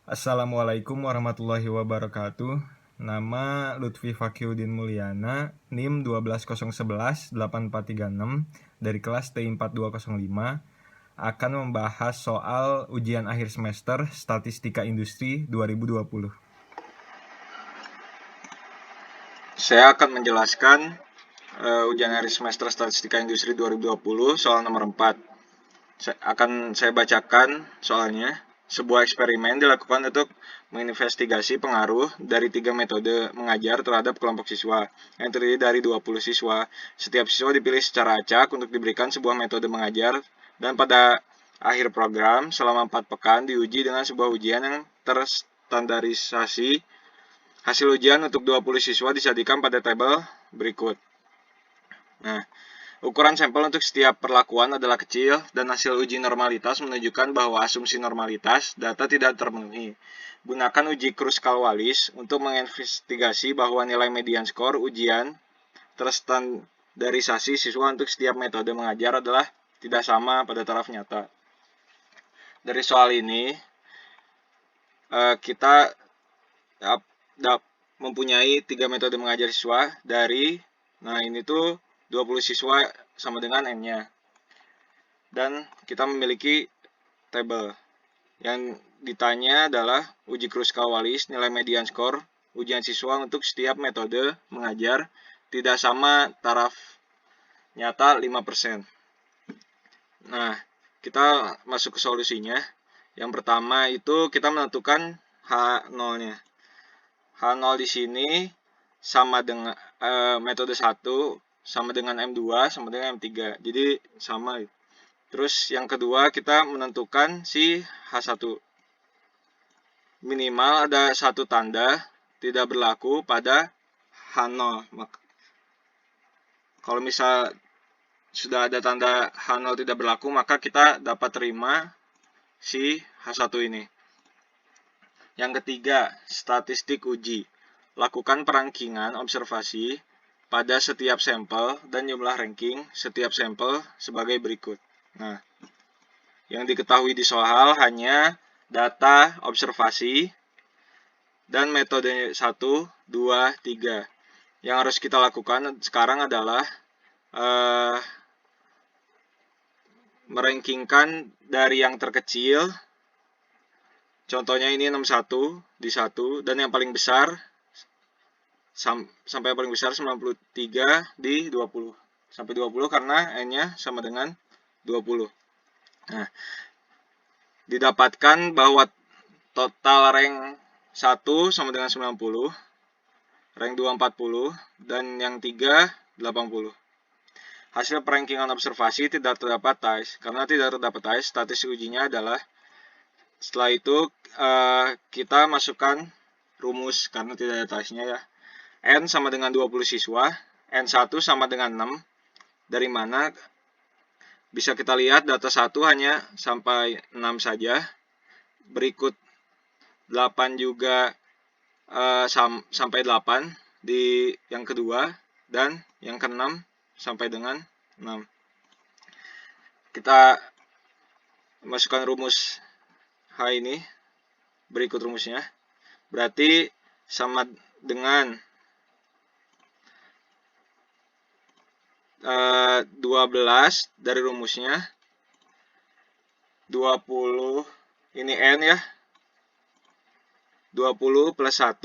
Assalamualaikum warahmatullahi wabarakatuh. Nama Lutfi Fakiuddin Mulyana, NIM 12011846 dari kelas T4205 akan membahas soal ujian akhir semester Statistika Industri 2020. Saya akan menjelaskan ujian akhir semester Statistika Industri 2020 soal nomor 4. Saya bacakan soalnya. Sebuah eksperimen dilakukan untuk menginvestigasi pengaruh dari 3 metode mengajar terhadap kelompok siswa yang terdiri dari 20 siswa. Setiap siswa dipilih secara acak untuk diberikan sebuah metode mengajar dan pada akhir program selama 4 pekan diuji dengan sebuah ujian yang terstandarisasi. Hasil ujian untuk 20 siswa disajikan pada tabel berikut. Nah, ukuran sampel untuk setiap perlakuan adalah kecil dan hasil uji normalitas menunjukkan bahwa asumsi normalitas data tidak terpenuhi. Gunakan uji Kruskal-Wallis untuk menginvestigasi bahwa nilai median skor ujian terstandarisasi siswa untuk setiap metode mengajar adalah tidak sama pada taraf nyata. Dari soal ini, kita mempunyai 3 metode mengajar siswa dari, ini tuh 20 siswa sama dengan N-nya. Dan kita memiliki tabel. Yang ditanya adalah uji Kruskal-Wallis, nilai median skor ujian siswa untuk setiap metode mengajar tidak sama taraf nyata 5%. Nah, kita masuk ke solusinya. Yang pertama itu kita menentukan H0-nya. H0 di sini sama dengan metode 1 sama dengan M2 sama dengan M3. Jadi sama. Terus yang kedua kita menentukan si H1. Minimal ada satu tanda tidak berlaku pada H0. Kalau misal sudah ada tanda H0 tidak berlaku, maka kita dapat terima si H1 ini. Yang ketiga, statistik uji. Lakukan perangkingan observasi pada setiap sampel dan jumlah ranking setiap sampel sebagai berikut. Nah, yang diketahui di soal hanya data observasi dan metode 1, 2, 3. Yang harus kita lakukan sekarang adalah merankingkan dari yang terkecil. Contohnya ini 61 di 1 dan yang paling besar sampai yang paling besar 93 di 20. Sampai 20 karena N-nya sama dengan 20. Nah, didapatkan bahwa total rank 1 sama dengan 90, rank 2 40 dan yang 3 80. Hasil perankingan observasi tidak terdapat ties. Karena tidak terdapat ties, statistik ujinya adalah setelah itu kita masukkan rumus karena tidak ada tiesnya ya. N sama dengan 20 siswa, N1 sama dengan 6, dari mana bisa kita lihat data 1 hanya sampai 6 saja, berikut 8 juga sampai 8 di yang kedua, dan yang ke-6 sampai dengan 6. Kita masukkan rumus H ini, berikut rumusnya, berarti sama dengan 12 dari rumusnya 20 ini N ya, 20 plus 1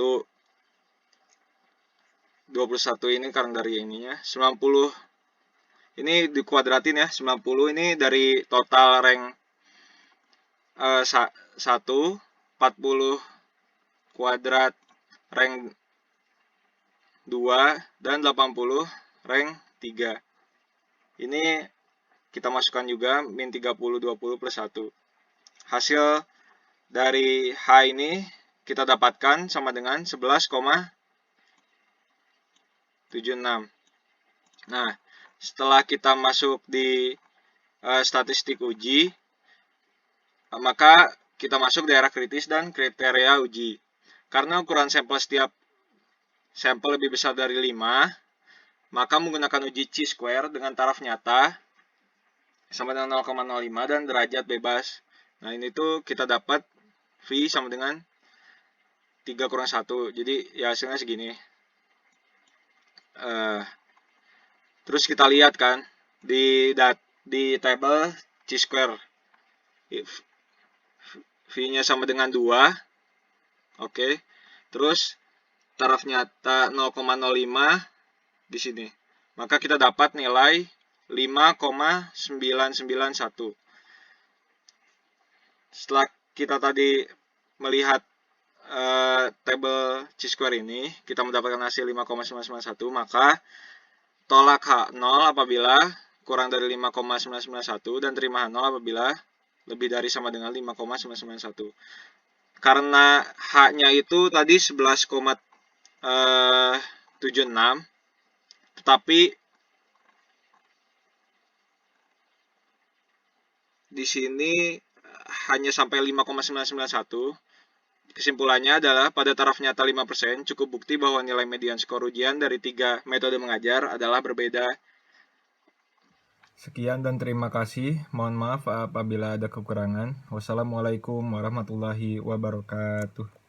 21 ini karena dari ininya 90 ini dikuadratin ya, 90 ini dari total rank 1, 40 kuadrat rank 2 dan 80 rank 3. Ini kita masukkan juga min 30 20 plus 1. Hasil dari H ini kita dapatkan sama dengan 11,76. Nah, setelah kita masuk di statistik uji, maka kita masuk daerah kritis dan kriteria uji. Karena ukuran sampel setiap sampel lebih besar dari 5, maka menggunakan uji chi-square dengan taraf nyata sama dengan 0,05 dan derajat bebas. Nah, ini tuh kita dapat V sama dengan 3 kurang 1. Jadi ya hasilnya segini. Terus kita lihat kan di table chi-square. V-nya sama dengan 2. Oke. Terus taraf nyata 0,05 di sini. Maka kita dapat nilai 5,991. Setelah kita tadi melihat table chi-square ini, kita mendapatkan hasil 5,991, maka tolak H0 apabila kurang dari 5,991 dan terima H0 apabila lebih dari sama dengan 5,991. Karena H-nya itu tadi 11,76, tetapi di sini hanya sampai 5,991. Kesimpulannya adalah pada taraf nyata 5%, cukup bukti bahwa nilai median skor ujian dari 3 metode mengajar adalah berbeda. Sekian dan terima kasih. Mohon maaf apabila ada kekurangan. Wassalamualaikum warahmatullahi wabarakatuh.